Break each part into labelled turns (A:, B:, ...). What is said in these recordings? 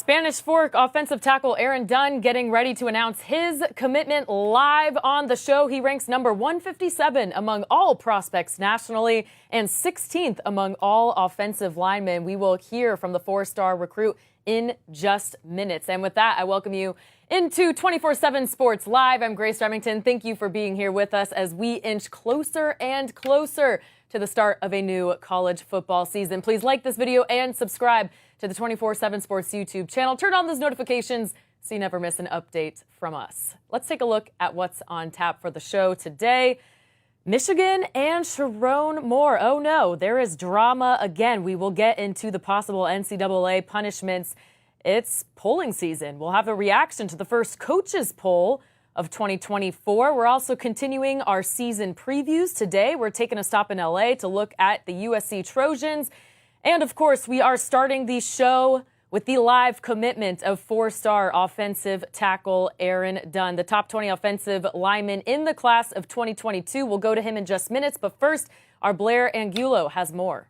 A: Spanish Fork offensive tackle Aaron Dunn getting ready to announce his commitment live on the show. He ranks number 157 among all prospects nationally and 16th among all offensive linemen. We will hear from the four-star recruit in just minutes. And with that, I welcome you into 247 Sports Live. I'm Grace Remington. Thank you for being here with us as we inch closer and closer to the start of a new college football season. Please like this video and subscribe to the 247 Sports YouTube channel. Turn on those notifications so you never miss an update from us. Let's take a look at what's on tap for the show today. Michigan and Sharon Moore. Oh no, there is drama again. We will get into the possible NCAA punishments. It's polling season. We'll have a reaction to the first coaches poll of 2024. We're also continuing our season previews today. We're taking a stop in LA to look at the USC Trojans. And of course, we are starting the show with the live commitment of four-star offensive tackle Aaron Dunn, the top 20 offensive lineman in the class of 2022. We'll go to him in just minutes. But first, our Blair Angulo has more.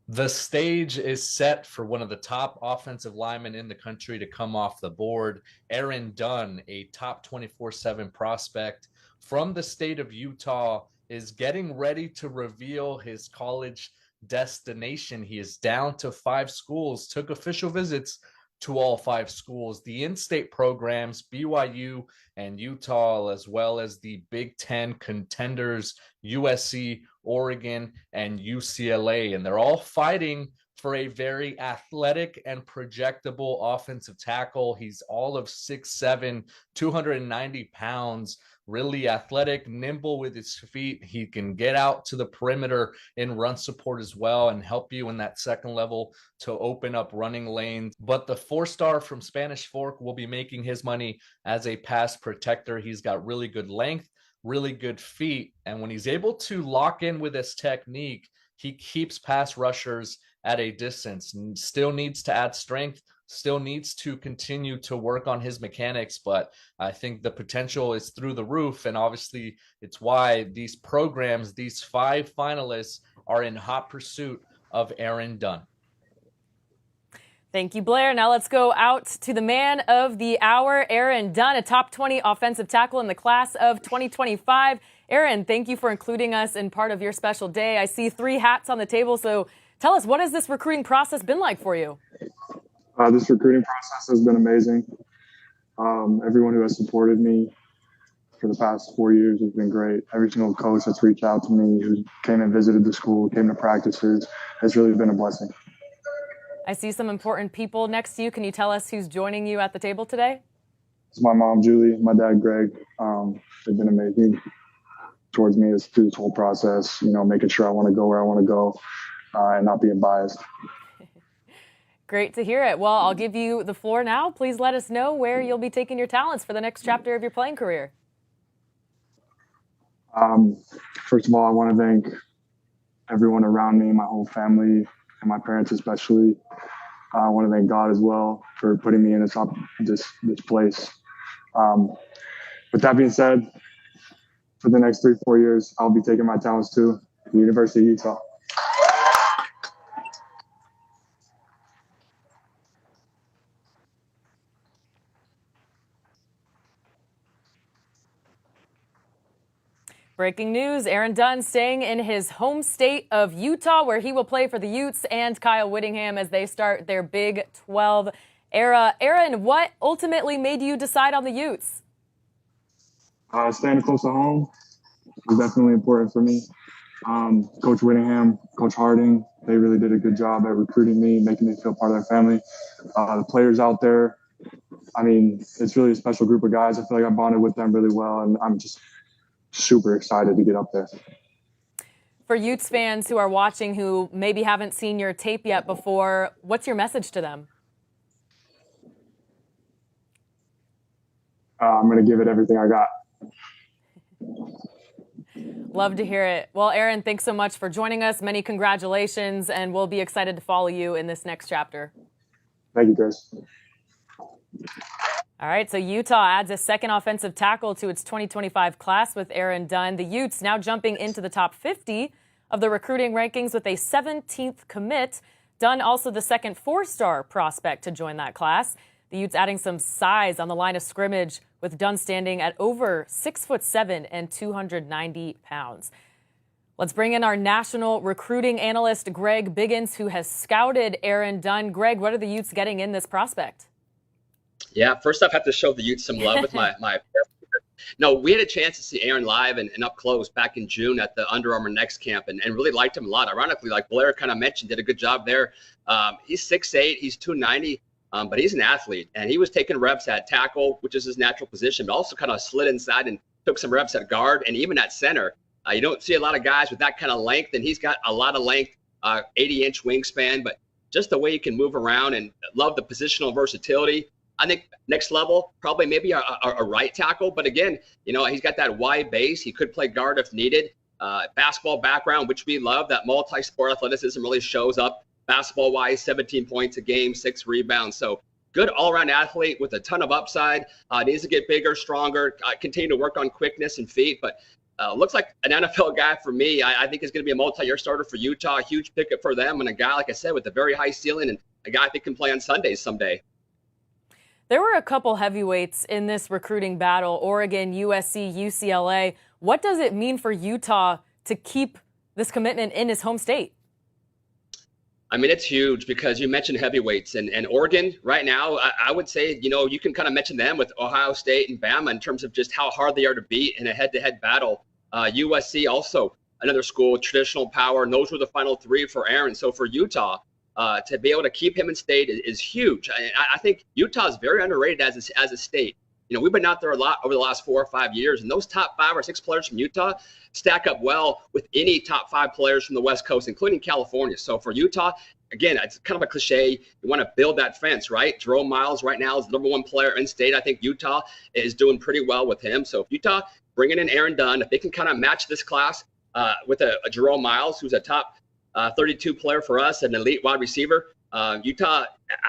B: The stage is set for one of the top offensive linemen in the country to come off the board. Aaron Dunn, a top 24/7 prospect from the state of Utah, is getting ready to reveal his college destination. He is down to 5 schools, took official visits to all 5 schools, the in-state programs, BYU and Utah, as well as the Big Ten contenders, USC, Oregon, and UCLA. And they're all fighting for a very athletic and projectable offensive tackle. He's all of 6'7", 290 pounds, really athletic, nimble with his feet. He can get out to the perimeter in run support as well and help you in that second level to open up running lanes. But the four-star from Spanish Fork will be making his money as a pass protector. He's got really good length, really good feet. And when he's able to lock in with his technique, he keeps pass rushers at a distance. And still needs to add strength, still needs to continue to work on his mechanics, but I think the potential is through the roof. And obviously it's why these programs, these 5 finalists, are in hot pursuit of Aaron Dunn.
A: Thank you, Blair. Now let's go out to the man of the hour, Aaron Dunn, a top 20 offensive tackle in the class of 2025. Aaron, thank you for including us in part of your special day. I see 3 hats on the table, so tell us, what has this recruiting process been like for you?
C: This recruiting process has been amazing. Everyone who has supported me for the past 4 years has been great. Every single coach that's reached out to me, who came and visited the school, came to practices, has really been a blessing.
A: I see some important people next to you. Can you tell us who's joining you at the table today?
C: It's my mom, Julie, my dad, Greg. They've been amazing towards me through this whole process, making sure I want to go where I want to go and not being biased.
A: Great to hear it. Well, I'll give you the floor now. Please let us know where you'll be taking your talents for the next chapter of your playing career.
C: First of all, I want to thank everyone around me, my whole family, and my parents especially. I want to thank God as well for putting me in this place. With that being said, for the next 3-4 years, I'll be taking my talents to the University of Utah.
A: Breaking news, Aaron Dunn staying in his home state of Utah, where he will play for the Utes and Kyle Whittingham as they start their Big 12 era. Aaron, what ultimately made you decide on the Utes?
C: Staying close to home was definitely important for me. Coach Whittingham, Coach Harding, they really did a good job at recruiting me, making me feel part of their family. The players out there, it's really a special group of guys. I feel like I bonded with them really well, and I'm just super excited to get up there.
A: For Utes fans who are watching who maybe haven't seen your tape yet before, what's your message to them?
C: I'm going to give it everything I got.
A: Love to hear it. Well, Aaron, thanks so much for joining us. Many congratulations, and we'll be excited to follow you in this next chapter.
C: Thank you, Chris.
A: All right, so Utah adds a second offensive tackle to its 2025 class with Aaron Dunn. The Utes now jumping into the top 50 of the recruiting rankings with a 17th commit. Dunn, also the second four-star prospect to join that class. The Utes adding some size on the line of scrimmage, with Dunn standing at over 6'7" and 290 pounds. Let's bring in our national recruiting analyst, Greg Biggins, who has scouted Aaron Dunn. Greg, what are the Utes getting in this prospect?
D: Yeah, first off, I have to show the Utes some love with my No, we had a chance to see Aaron live and up close back in June at the Under Armour Next camp and really liked him a lot. Ironically, like Blair kind of mentioned, did a good job there. He's 6'8", he's 290, but he's an athlete. And he was taking reps at tackle, which is his natural position, but also kind of slid inside and took some reps at guard and even at center. You don't see a lot of guys with that kind of length, and he's got a lot of length, 80-inch wingspan, but just the way he can move around, and love the positional versatility. I think next level, probably maybe a right tackle. But again, he's got that wide base. He could play guard if needed. Basketball background, which we love. That multi-sport athleticism really shows up basketball-wise, 17 points a game, 6 rebounds. So good all-around athlete with a ton of upside. Needs to get bigger, stronger, continue to work on quickness and feet. But looks like an NFL guy for me. I think is going to be a multi-year starter for Utah. A huge pickup for them. And a guy, like I said, with a very high ceiling, and a guy I think can play on Sundays someday.
A: There were a couple heavyweights in this recruiting battle, Oregon, USC, UCLA. What does it mean for Utah to keep this commitment in his home state?
D: I mean, it's huge because you mentioned heavyweights and Oregon right now. I would say, you can kind of mention them with Ohio State and Bama in terms of just how hard they are to beat in a head-to-head battle. USC also another school with traditional power, and those were the final 3 for Aaron. So for Utah, to be able to keep him in state is huge. I think Utah is very underrated as a state. We've been out there a lot over the last 4 or 5 years, and those top 5 or 6 players from Utah stack up well with any top 5 players from the West Coast, including California. So for Utah, again, it's kind of a cliche. You want to build that fence, right? Jerome Miles right now is the number 1 player in state. I think Utah is doing pretty well with him. So if Utah bringing in Aaron Dunn, if they can kind of match this class with a Jerome Miles, who's a top 32 player for us, an elite wide receiver. Utah,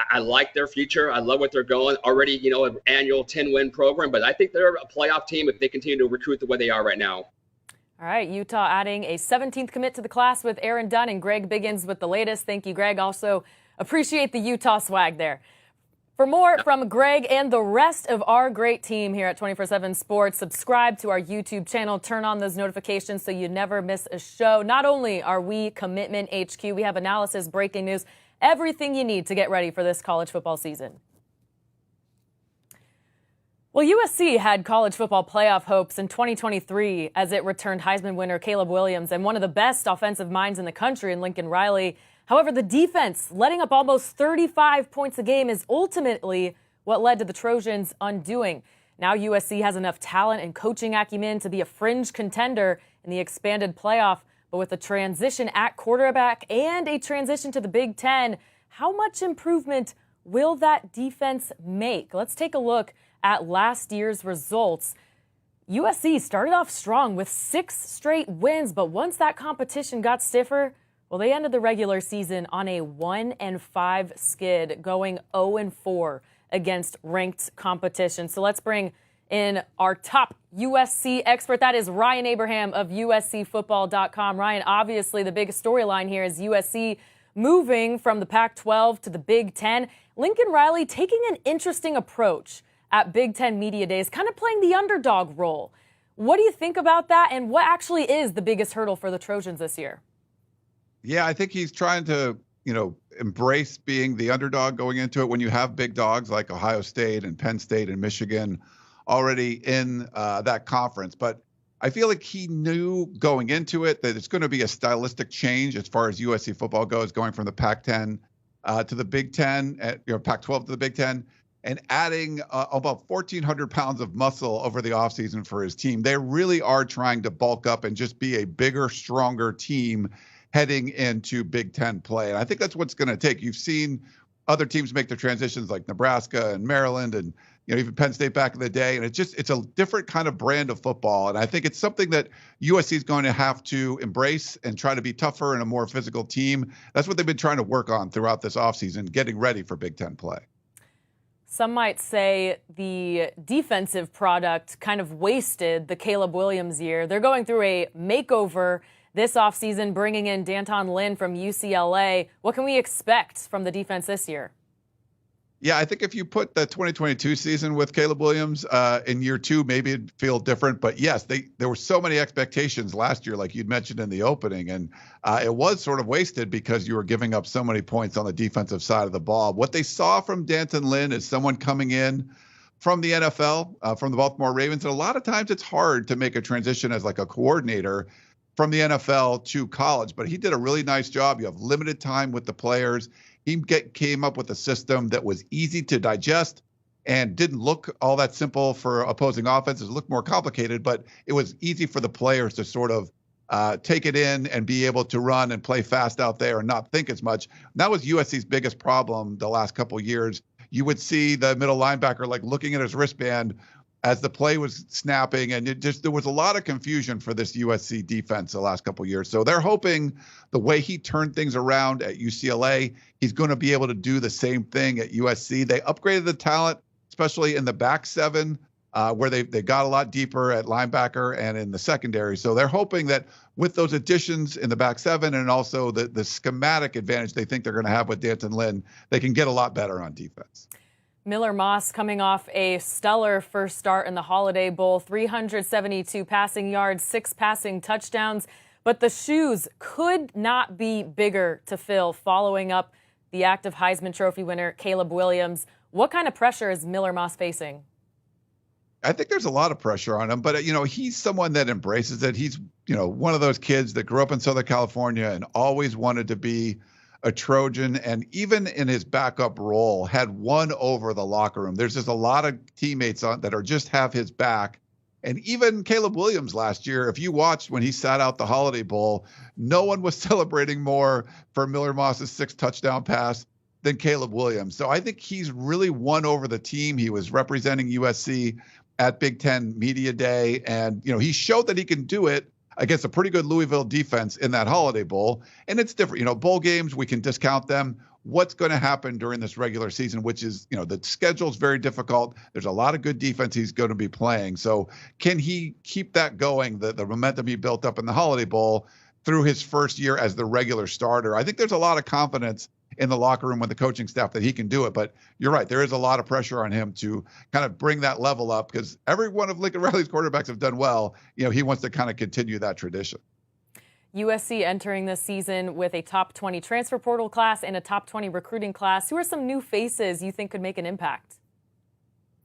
D: I like their future. I love what they're going. Already, an annual 10-win program, but I think they're a playoff team if they continue to recruit the way they are right now.
A: All right, Utah adding a 17th commit to the class with Aaron Dunn, and Greg Biggins with the latest. Thank you, Greg. Also appreciate the Utah swag there. For more from Greg and the rest of our great team here at 247 Sports, subscribe to our YouTube channel. Turn on those notifications so you never miss a show. Not only are we Commitment HQ, we have analysis, breaking news, everything you need to get ready for this college football season. Well, USC had college football playoff hopes in 2023 as it returned Heisman winner Caleb Williams and one of the best offensive minds in the country in Lincoln Riley. However, the defense letting up almost 35 points a game is ultimately what led to the Trojans' undoing. Now USC has enough talent and coaching acumen to be a fringe contender in the expanded playoff, but with a transition at quarterback and a transition to the Big Ten, how much improvement will that defense make? Let's take a look at last year's results. USC started off strong with 6 straight wins, but once that competition got stiffer, well, they ended the regular season on a 1-5 skid, going 0-4 against ranked competition. So let's bring in our top USC expert. That is Ryan Abraham of USCFootball.com. Ryan, obviously the big storyline here is USC moving from the Pac-12 to the Big Ten. Lincoln Riley taking an interesting approach at Big Ten Media Days, kind of playing the underdog role. What do you think about that, and what actually is the biggest hurdle for the Trojans this year?
E: Yeah, I think he's trying to, embrace being the underdog going into it when you have big dogs like Ohio State and Penn State and Michigan already in that conference. But I feel like he knew going into it that it's going to be a stylistic change as far as USC football goes, going from the Pac-10 to the Big Ten, Pac-12 to the Big Ten, and adding about 1,400 pounds of muscle over the offseason for his team. They really are trying to bulk up and just be a bigger, stronger team heading into Big Ten play. And I think that's what's going to take. You've seen other teams make the transitions like Nebraska and Maryland and even Penn State back in the day. And it's a different kind of brand of football. And I think it's something that USC is going to have to embrace and try to be tougher and a more physical team. That's what they've been trying to work on throughout this offseason, getting ready for Big Ten play.
A: Some might say the defensive product kind of wasted the Caleb Williams year. They're going through a makeover this offseason, bringing in D'Anton Lynn from UCLA. What can we expect from the defense this year?
E: Yeah, I think if you put the 2022 season with Caleb Williams in year 2, maybe it'd feel different. But yes, there were so many expectations last year, like you'd mentioned in the opening, and it was sort of wasted because you were giving up so many points on the defensive side of the ball. What they saw from D'Anton Lynn is someone coming in from the NFL, from the Baltimore Ravens, and a lot of times it's hard to make a transition as like a coordinator from the NFL to college. But he did a really nice job. You have limited time with the players. He came up with a system that was easy to digest and didn't look all that simple for opposing offenses. It looked more complicated, but it was easy for the players to sort of take it in and be able to run and play fast out there and not think as much. And that was USC's biggest problem the last couple of years. You would see the middle linebacker like looking at his wristband as the play was snapping, and there was a lot of confusion for this USC defense the last couple of years. So they're hoping the way he turned things around at UCLA, he's going to be able to do the same thing at USC. They upgraded the talent, especially in the back seven, where they got a lot deeper at linebacker and in the secondary. So they're hoping that with those additions in the back seven and also the schematic advantage they think they're going to have with D'Anton Lynn, they can get a lot better on defense.
A: Miller Moss coming off a stellar first start in the Holiday Bowl, 372 passing yards, 6 passing touchdowns. But the shoes could not be bigger to fill following up the active Heisman Trophy winner, Caleb Williams. What kind of pressure is Miller Moss facing?
E: I think there's a lot of pressure on him, but, he's someone that embraces it. He's, one of those kids that grew up in Southern California and always wanted to be a Trojan, and even in his backup role had won over the locker room. There's just a lot of teammates that are just have his back. And even Caleb Williams last year, if you watched when he sat out the Holiday Bowl, no one was celebrating more for Miller Moss's 6 touchdown pass than Caleb Williams. So I think he's really won over the team. He was representing USC at Big Ten Media Day, and he showed that he can do it against a pretty good Louisville defense in that Holiday Bowl. And it's different. Bowl games, we can discount them. What's going to happen during this regular season, which is, the schedule is very difficult. There's a lot of good defense he's going to be playing. So can he keep that going, the momentum he built up in the Holiday Bowl through his first year as the regular starter? I think there's a lot of confidence in the locker room with the coaching staff that he can do it. But you're right, there is a lot of pressure on him to kind of bring that level up because every one of Lincoln Riley's quarterbacks have done well. He wants to kind of continue that tradition.
A: USC entering this season with a top 20 transfer portal class and a top 20 recruiting class. Who are some new faces you think could make an impact?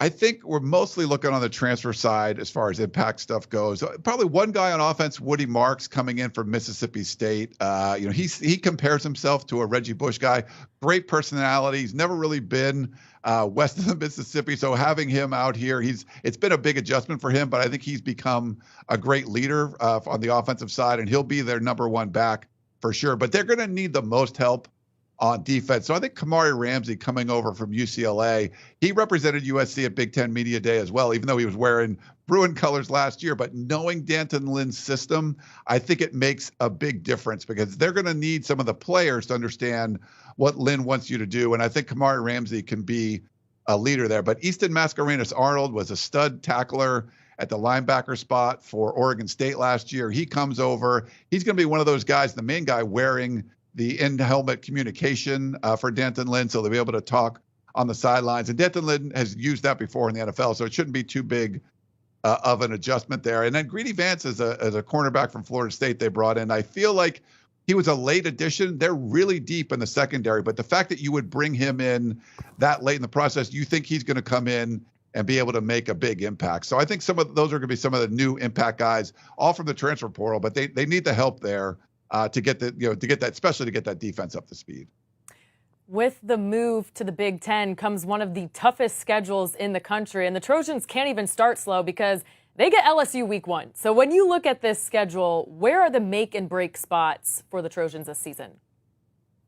E: I think we're mostly looking on the transfer side as far as impact stuff goes. Probably one guy on offense, Woody Marks, coming in from Mississippi State. He compares himself to a Reggie Bush guy. Great personality. He's never really been west of the Mississippi, so having him out here, it's been a big adjustment for him. But I think he's become a great leader on the offensive side, and he'll be their number one back for sure. But they're going to need the most help on defense. So I think Kamari Ramsey coming over from UCLA, he represented USC at Big Ten Media Day as well, even though he was wearing Bruin colors last year. But knowing D'Anton Lynn's system, I think it makes a big difference because they're going to need some of the players to understand what Lynn wants you to do. And I think Kamari Ramsey can be a leader there. But Easton Mascarenas-Arnold was a stud tackler at the linebacker spot for Oregon State last year. He comes over. He's going to be one of those guys, the main guy wearing the in-helmet communication for D'Anton Lynn, so they'll be able to talk on the sidelines. And D'Anton Lynn has used that before in the NFL, so it shouldn't be too big of an adjustment there. And then Greedy Vance is a cornerback from Florida State they brought in. I feel like he was a late addition. They're really deep in the secondary, but the fact that you would bring him in that late in the process, you think he's going to come in and be able to make a big impact. So I think some of those are going to be some of the new impact guys, all from the transfer portal, but they need the help there. To get that, especially to get that defense up to speed.
A: With the move to the Big Ten comes one of the toughest schedules in the country, and the Trojans can't even start slow because they get LSU week 1. So when you look at this schedule, where are the make and break spots for the Trojans this season?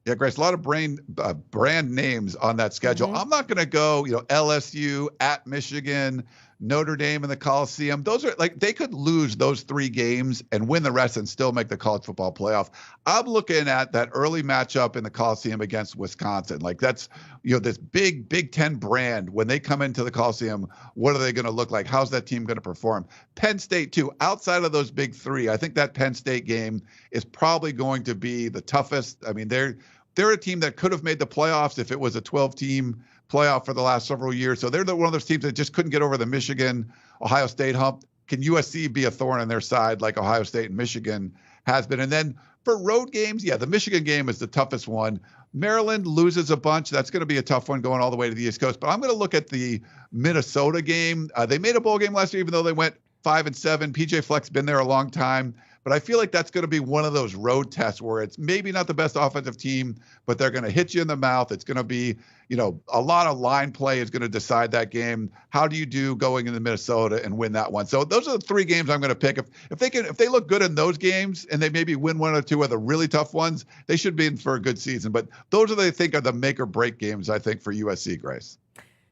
E: Yeah, Grace, a lot of brand names on that schedule. I'm not going to go, LSU, at Michigan, Notre Dame in the Coliseum. Those are like, they could lose those 3 games and win the rest and still make the college football playoff. I'm looking at that early matchup in the Coliseum against Wisconsin. Like, that's, this big Big Ten brand. When they come into the Coliseum, what are they going to look like? How's that team going to perform? Penn State too. Outside of those big 3, I think that Penn State game is probably going to be the toughest. I mean, they're a team that could have made the playoffs if it was a 12-team playoff for the last several years. So they're one of those teams that just couldn't get over the Michigan, Ohio State hump. Can USC be a thorn in their side like Ohio State and Michigan has been? And then for road games, the Michigan game is the toughest one. Maryland loses a bunch. That's going to be a tough one going all the way to the East Coast. But I'm going to look at the Minnesota game. They made a bowl game last year, even though they went 5-7. PJ Fleck's been there a long time. But I feel like that's going to be one of those road tests where it's maybe not the best offensive team, but they're going to hit you in the mouth. It's going to be, a lot of line play is going to decide that game. How do you do going into Minnesota and win that one? So those are the 3 games I'm going to pick. If they look good in those games and they maybe win 1 or 2 of the really tough ones, they should be in for a good season. But those are, I think, are the make or break games, I think, for USC, Grace.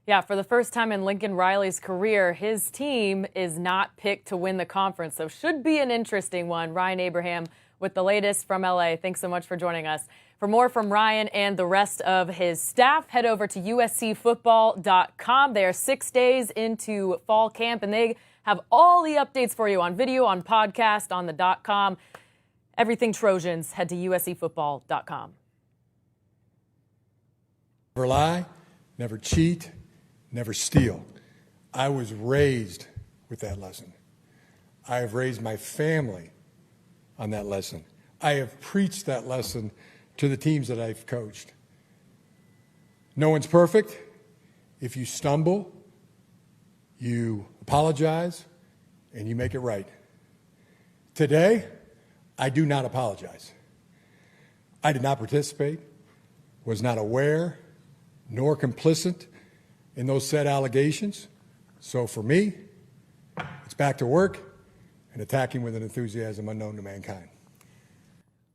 A: Yeah, for the first time in Lincoln Riley's career, his team is not picked to win the conference. So should be an interesting one. Ryan Abraham with the latest from LA. Thanks so much for joining us. For more from Ryan and the rest of his staff, head over to uscfootball.com. They are 6 days into fall camp, and they have all the updates for you on video, on podcast, on the .com. Everything Trojans, head to uscfootball.com.
F: Never lie, never cheat, never steal. I was raised with that lesson. I have raised my family on that lesson. I have preached that lesson to the teams that I've coached. No one's perfect. If you stumble, you apologize, and you make it right. Today, I do not apologize. I did not participate, was not aware, nor complicit in those said allegations. So for me, it's back to work and attacking with an enthusiasm unknown to mankind.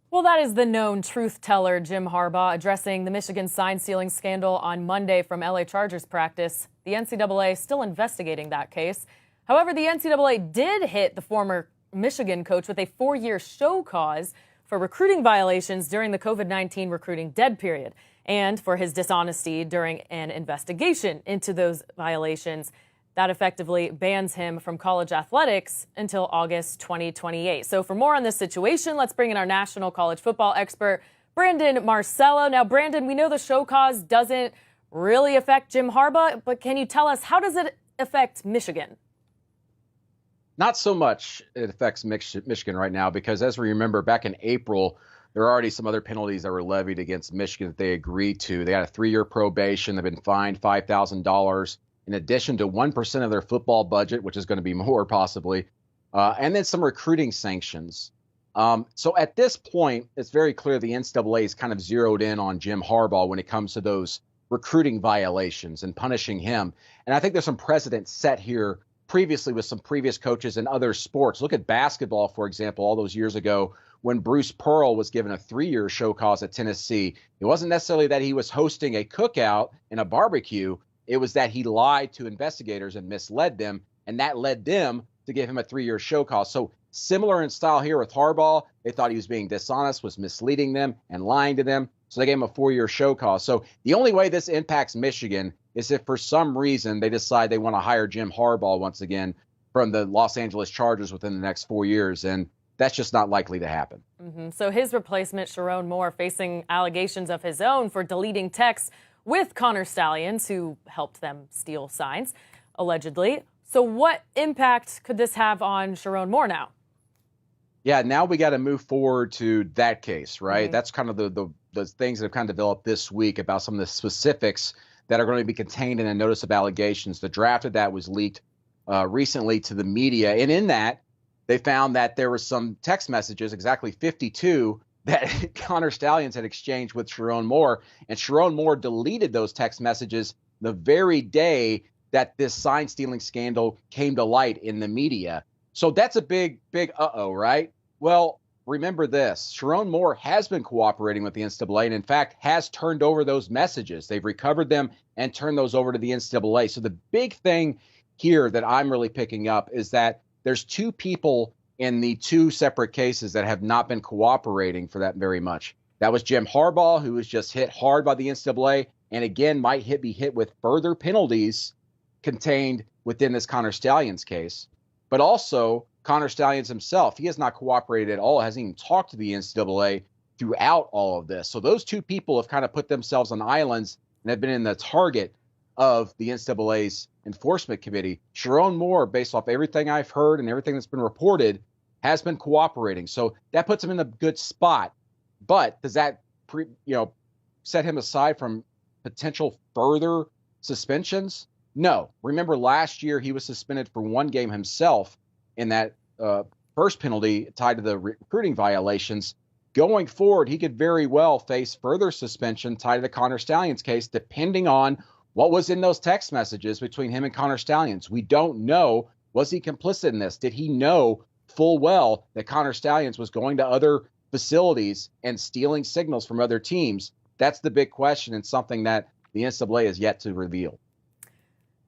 A: Well, that is the known truth teller, Jim Harbaugh, addressing the Michigan sign-stealing scandal on Monday from LA Chargers practice. The NCAA is still investigating that case. However, the NCAA did hit the former Michigan coach with a 4-year show cause for recruiting violations during the COVID-19 recruiting dead period and for his dishonesty during an investigation into those violations. That effectively bans him from college athletics until August 2028. So for more on this situation, let's bring in our national college football expert, Brandon Marcello. Now, Brandon, we know the show cause doesn't really affect Jim Harbaugh, but can you tell us, how does it affect Michigan?
G: Not so much it affects Michigan right now, because as we remember, back in April, there are already some other penalties that were levied against Michigan that they agreed to. They had a 3-year probation. They've been fined $5,000. In addition to 1% of their football budget, which is going to be more possibly, and then some recruiting sanctions. So at this point, it's very clear the NCAA is kind of zeroed in on Jim Harbaugh when it comes to those recruiting violations and punishing him. And I think there's some precedent set here previously with some previous coaches in other sports. Look at basketball, for example, all those years ago when Bruce Pearl was given a 3-year show cause at Tennessee. It wasn't necessarily that he was hosting a cookout and a barbecue. It was that he lied to investigators and misled them, and that led them to give him a 3-year show cause. So similar in style here with Harbaugh. They thought he was being dishonest, was misleading them and lying to them. So they gave him a 4-year show cause. So the only way this impacts Michigan is if for some reason they decide they want to hire Jim Harbaugh once again from the Los Angeles Chargers within the next 4 years. And that's just not likely to happen.
A: So his replacement, Sharon Moore, facing allegations of his own for deleting texts with Connor Stallions, who helped them steal signs, allegedly. So what impact could this have on Sharon Moore now?
G: Yeah, now we got to move forward to that case, right? That's kind of the things that have kind of developed this week about some of the specifics that are going to be contained in a notice of allegations. The draft of that was leaked recently to the media. And in that, they found that there were some text messages, exactly 52, that Connor Stallions had exchanged with Sharon Moore, and Sharon Moore deleted those text messages the very day that this sign stealing scandal came to light in the media. So that's a big uh-oh, right? Well, remember this. Sharon Moore has been cooperating with the NCAA and, in fact, has turned over those messages. They've recovered them and turned those over to the NCAA. So the big thing here that I'm really picking up is that there's two people in the two separate cases that have not been cooperating for that very much. That was Jim Harbaugh, who was just hit hard by the NCAA, and again might be hit with further penalties contained within this Connor Stalions case. But also Connor Stalions himself, he has not cooperated at all, hasn't even talked to the NCAA throughout all of this. So those two people have kind of put themselves on islands and have been in the target of the NCAA's enforcement committee. Sharon Moore, based off everything I've heard and everything that's been reported, has been cooperating. So that puts him in a good spot. But does that set him aside from potential further suspensions? No. Remember last year he was suspended for one game himself in that first penalty tied to the recruiting violations. Going forward, he could very well face further suspension tied to the Connor Stalions case, depending on what was in those text messages between him and Connor Stalions. We don't know. Was he complicit in this? Did he know full well that Connor Stalions was going to other facilities and stealing signals from other teams? That's the big question, and something that the NCAA has yet to reveal.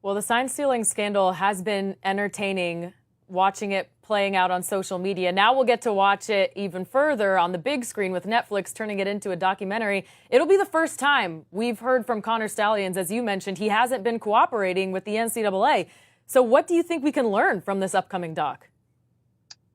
A: Well, the sign stealing scandal has been entertaining, watching it playing out on social media. Now we'll get to watch it even further on the big screen with Netflix turning it into a documentary. It'll be the first time we've heard from Connor Stalions. As you mentioned, he hasn't been cooperating with the NCAA. So what do you think we can learn from this upcoming doc?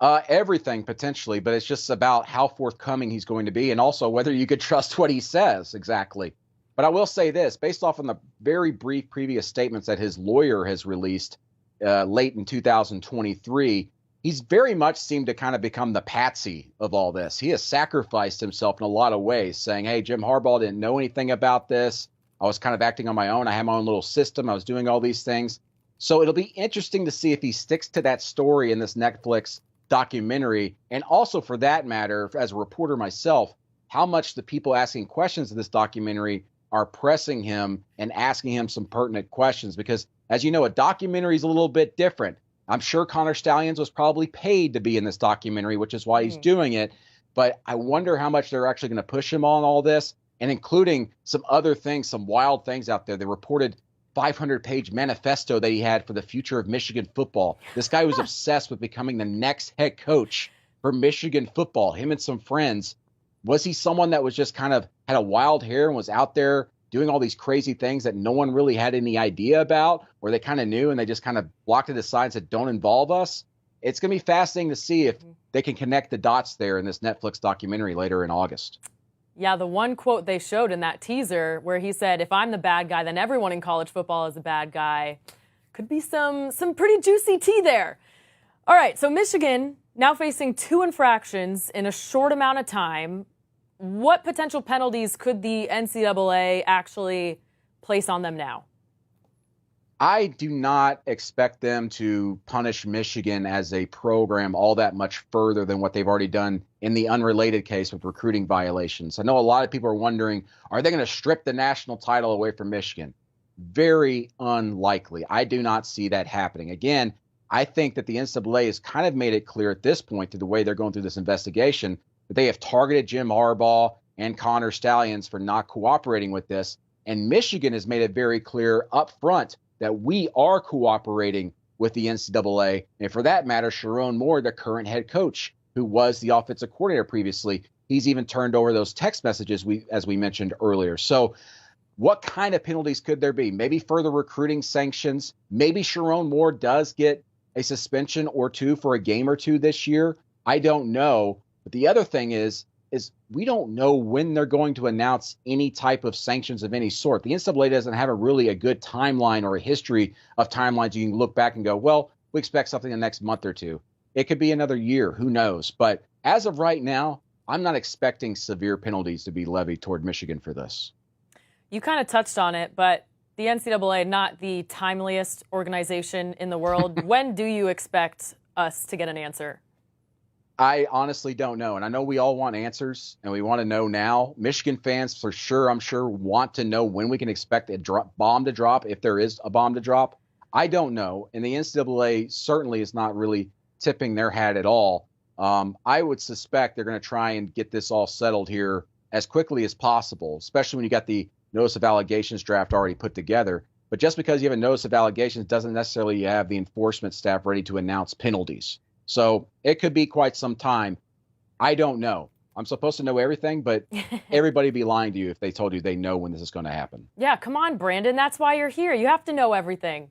G: Everything potentially, but it's just about how forthcoming he's going to be and also whether you could trust what he says exactly. But I will say this, based off on the very brief previous statements that his lawyer has released late in 2023, he's very much seemed to kind of become the patsy of all this. He has sacrificed himself in a lot of ways, saying, hey, Jim Harbaugh didn't know anything about this. I was kind of acting on my own. I had my own little system. I was doing all these things. So it'll be interesting to see if he sticks to that story in this Netflix documentary. And also, for that matter, as a reporter myself, how much the people asking questions of this documentary are pressing him and asking him some pertinent questions. Because, as you know, a documentary is a little bit different. I'm sure Connor Stalions was probably paid to be in this documentary, which is why he's doing it. But I wonder how much they're actually going to push him on all this, and including some other things, some wild things out there. They reported 500-page manifesto that he had for the future of Michigan football. This guy was obsessed with becoming the next head coach for Michigan football, him and some friends. Was he someone that was just kind of had a wild hair and was out there doing all these crazy things that no one really had any idea about, or they kind of knew and they just kind of blocked it aside and said, don't involve us? It's going to be fascinating to see if they can connect the dots there in this Netflix documentary later in August.
A: Yeah, the one quote they showed in that teaser where he said, if I'm the bad guy, then everyone in college football is the bad guy. Could be some pretty juicy tea there. All right, so Michigan now facing 2 infractions in a short amount of time. What potential penalties could the NCAA actually place on them now?
G: I do not expect them to punish Michigan as a program all that much further than what they've already done in the unrelated case with recruiting violations. I know a lot of people are wondering, are they going to strip the national title away from Michigan? Very unlikely. I do not see that happening. Again, I think that the NCAA has kind of made it clear at this point through the way they're going through this investigation that they have targeted Jim Harbaugh and Connor Stalions for not cooperating with this. And Michigan has made it very clear up front that we are cooperating with the NCAA. And for that matter, Sharon Moore, the current head coach, who was the offensive coordinator previously, he's even turned over those text messages as we mentioned earlier. So what kind of penalties could there be? Maybe further recruiting sanctions. Maybe Sharon Moore does get a suspension or two for a game or two this year. I don't know. But the other thing is we don't know when they're going to announce any type of sanctions of any sort. The NCAA doesn't have a good timeline or a history of timelines you can look back and go, well, we expect something in the next month or two. It could be another year. Who knows? But as of right now, I'm not expecting severe penalties to be levied toward Michigan for this.
A: You kind of touched on it, but the NCAA, not the timeliest organization in the world. When do you expect us to get an answer?
G: I honestly don't know. And I know we all want answers and we want to know now. Michigan fans, for sure, I'm sure, want to know when we can expect a bomb to drop, if there is a bomb to drop. I don't know. And the NCAA certainly is not really tipping their hat at all. I would suspect they're going to try and get this all settled here as quickly as possible, especially when you got the notice of allegations draft already put together. But just because you have a notice of allegations doesn't necessarily have the enforcement staff ready to announce penalties. So it could be quite some time. I don't know. I'm supposed to know everything, but everybody would be lying to you if they told you they know when this is going to happen.
A: Yeah, come on, Brandon. That's why you're here. You have to know everything.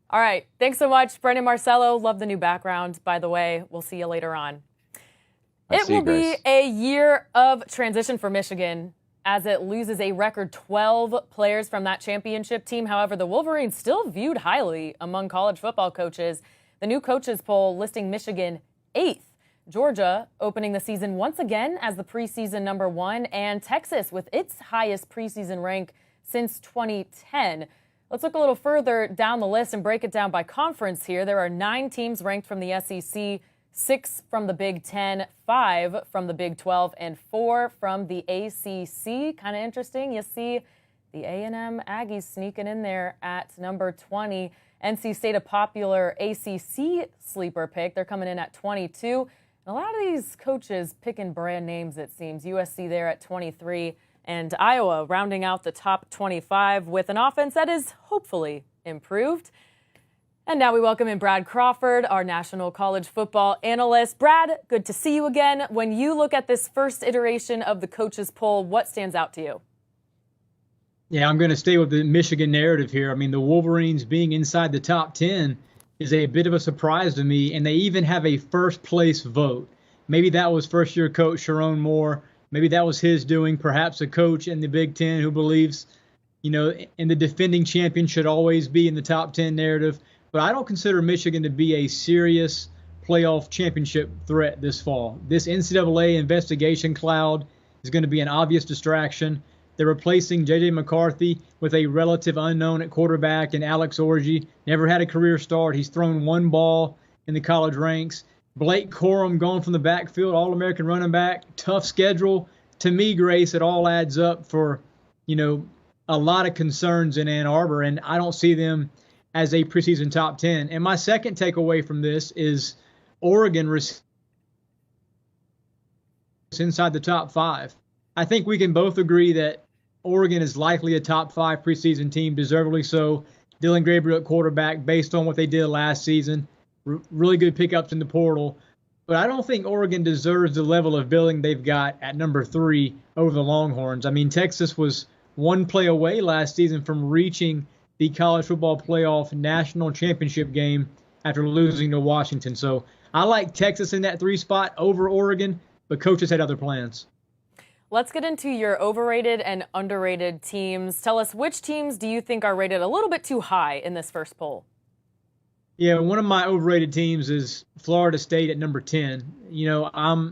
A: All right. Thanks so much, Brendan Marcello. Love the new background, by the way. We'll see you later on. It will be a year of transition for Michigan as it loses a record 12 players from that championship team. However, the Wolverines still viewed highly among college football coaches. The new coaches poll listing Michigan 8th. Georgia opening the season once again as the preseason number 1, and Texas with its highest preseason rank since 2010. Let's look a little further down the list and break it down by conference here. There are 9 teams ranked from the SEC, 6 from the Big 10, 5 from the Big 12, and 4 from the ACC. Kind of interesting. You see the A&M Aggies sneaking in there at number 20. NC State, a popular ACC sleeper pick. They're coming in at 22. A lot of these coaches picking brand names, it seems. USC there at 23, and Iowa rounding out the top 25 with an offense that is hopefully improved. And now we welcome in Brad Crawford, our national college football analyst. Brad, good to see you again. When you look at this first iteration of the coaches poll, what stands out to you?
H: Yeah, I'm going to stay with the Michigan narrative here. I mean, the Wolverines being inside the top 10 is a bit of a surprise to me, and they even have a first-place vote. Maybe that was first-year coach Sharon Moore. Maybe that was his doing, perhaps a coach in the Big Ten who believes, in the defending champion should always be in the top 10 narrative. But I don't consider Michigan to be a serious playoff championship threat this fall. This NCAA investigation cloud is going to be an obvious distraction. They're replacing J.J. McCarthy with a relative unknown at quarterback and Alex Orji. Never had a career start. He's thrown one ball in the college ranks. Blake Corum gone from the backfield, All-American running back. Tough schedule. To me, Grace, it all adds up for, a lot of concerns in Ann Arbor, and I don't see them as a preseason top 10. And my second takeaway from this is Oregon inside the top 5. I think we can both agree that Oregon is likely a top 5 preseason team, deservedly so. Dylan Gabriel at quarterback based on what they did last season. Really good pickups in the portal. But I don't think Oregon deserves the level of billing they've got at number 3 over the Longhorns. I mean, Texas was one play away last season from reaching the college football playoff national championship game after losing to Washington. So I like Texas in that 3 spot over Oregon, but coaches had other plans.
A: Let's get into your overrated and underrated teams. Tell us, which teams do you think are rated a little bit too high in this first poll?
H: Yeah, one of my overrated teams is Florida State at number 10. I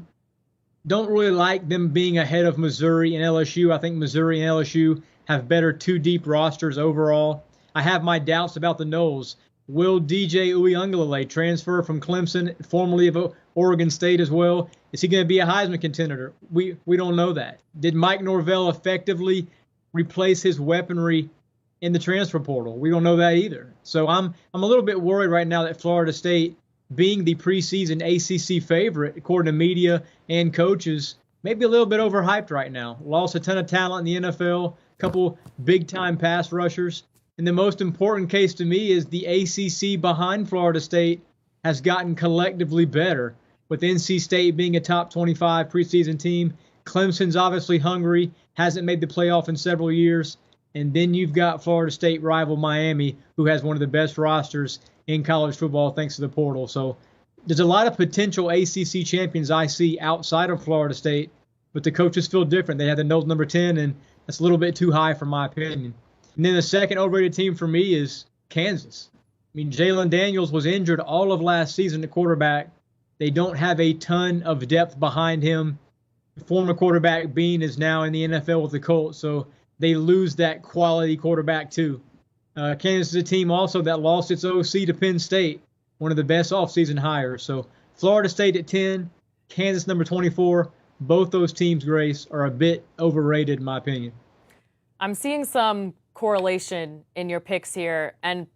H: don't really like them being ahead of Missouri and LSU. I think Missouri and LSU have better 2 deep rosters overall. I have my doubts about the Noles. Will DJ Uiagalelei transfer from Clemson, formerly of Oregon State as well? Is he going to be a Heisman contender? We don't know that. Did Mike Norvell effectively replace his weaponry in the transfer portal? We don't know that either. So I'm a little bit worried right now that Florida State, being the preseason ACC favorite, according to media and coaches, maybe a little bit overhyped right now. Lost a ton of talent in the NFL, a couple big-time pass rushers. And the most important case to me is the ACC behind Florida State has gotten collectively better, with NC State being a top 25 preseason team. Clemson's obviously hungry, hasn't made the playoff in several years. And then you've got Florida State rival Miami, who has one of the best rosters in college football thanks to the portal. So there's a lot of potential ACC champions I see outside of Florida State, but the coaches feel different. They have the Noles number 10, and that's a little bit too high for my opinion. And then the second overrated team for me is Kansas. I mean, Jalen Daniels was injured all of last season at quarterback. They don't have a ton of depth behind him. Former quarterback Bean is now in the NFL with the Colts, so they lose that quality quarterback too. Kansas is a team also that lost its OC to Penn State, one of the best offseason hires. So Florida State at 10, Kansas number 24. Both those teams, Grace, are a bit overrated in my opinion.
A: I'm seeing some correlation in your picks here, and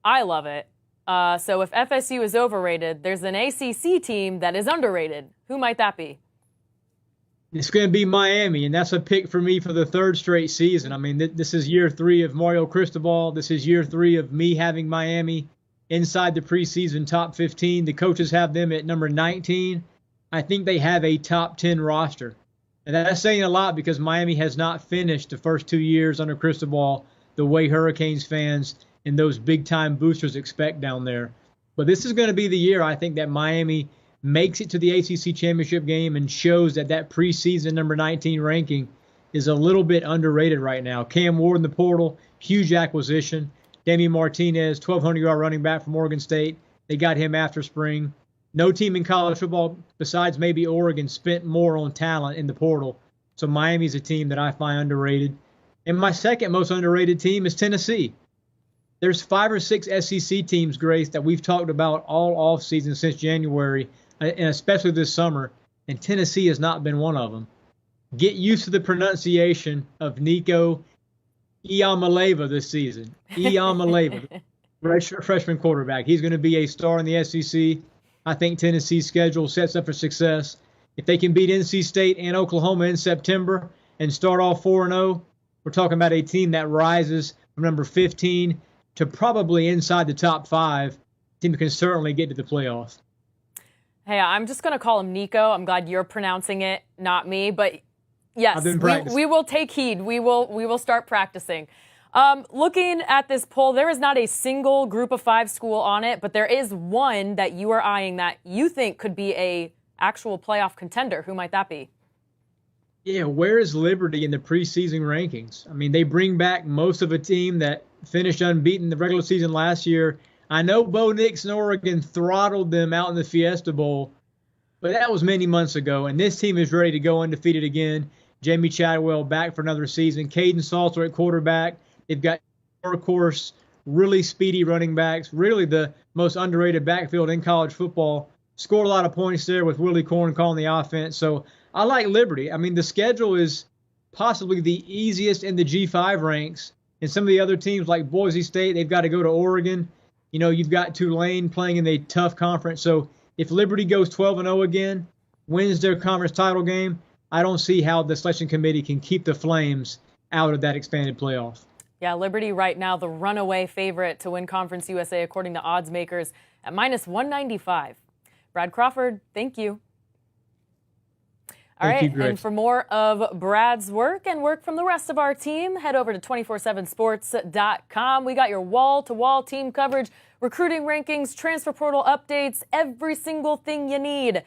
A: I love it. So if FSU is overrated, there's an ACC team that is underrated. Who might that be?
H: It's going to be Miami, and that's a pick for me for the third straight season. I mean, this is year 3 of Mario Cristobal. This is year 3 of me having Miami inside the preseason top 15. The coaches have them at number 19. I think they have a top 10 roster. And that's saying a lot because Miami has not finished the first 2 years under Cristobal the way Hurricanes fans and those big-time boosters expect down there. But this is going to be the year, I think, that Miami makes it to the ACC championship game and shows that preseason number 19 ranking is a little bit underrated right now. Cam Ward in the portal, huge acquisition. Damian Martinez, 1,200-yard running back from Oregon State. They got him after spring. No team in college football, besides maybe Oregon, spent more on talent in the portal. So Miami's a team that I find underrated. And my second most underrated team is Tennessee. There's 5 or 6 SEC teams, Grace, that we've talked about all offseason since January, and especially this summer, and Tennessee has not been one of them. Get used to the pronunciation of Nico Iamaleava this season. Iamaleava, freshman quarterback. He's going to be a star in the SEC. I think Tennessee's schedule sets up for success. If they can beat NC State and Oklahoma in September and start off 4-0, we're talking about a team that rises from number 15 to probably inside the top 5. Team that can certainly get to the playoffs.
A: Hey, I'm just going to call him Nico. I'm glad you're pronouncing it, not me. But yes, we will take heed. We will start practicing. Looking at this poll, there is not a single group of 5 school on it, but there is one that you are eyeing that you think could be a actual playoff contender. Who might that be?
H: Yeah, where is Liberty in the preseason rankings? I mean, they bring back most of a team that finished unbeaten the regular season last year. I know Bo Nix and Oregon throttled them out in the Fiesta Bowl, but that was many months ago, and this team is ready to go undefeated again. Jamie Chadwell back for another season. Caden Salter at quarterback. They've got workhorse, really speedy running backs, really the most underrated backfield in college football. Scored a lot of points there with Willie Corn calling the offense. So I like Liberty. I mean, the schedule is possibly the easiest in the G5 ranks. And some of the other teams like Boise State, they've got to go to Oregon. You know, you've got Tulane playing in a tough conference. So if Liberty goes 12-0 again, wins their conference title game, I don't see how the selection committee can keep the Flames out of that expanded playoff.
A: Yeah, Liberty right now, the runaway favorite to win Conference USA according to odds makers at -195. Brad Crawford, thank you. All right, and for more of Brad's work and work from the rest of our team, head over to 247sports.com. We got your wall-to-wall team coverage, recruiting rankings, transfer portal updates, every single thing you need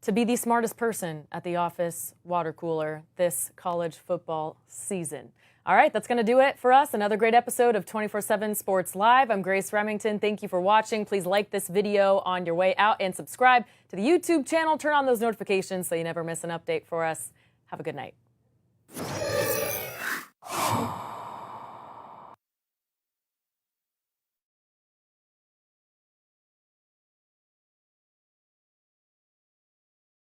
A: to be the smartest person at the office water cooler this college football season. All right, that's going to do it for us. Another great episode of 247 Sports Live. I'm Grace Remington. Thank you for watching. Please like this video on your way out and subscribe to the YouTube channel. Turn on those notifications so you never miss an update for us. Have a good night.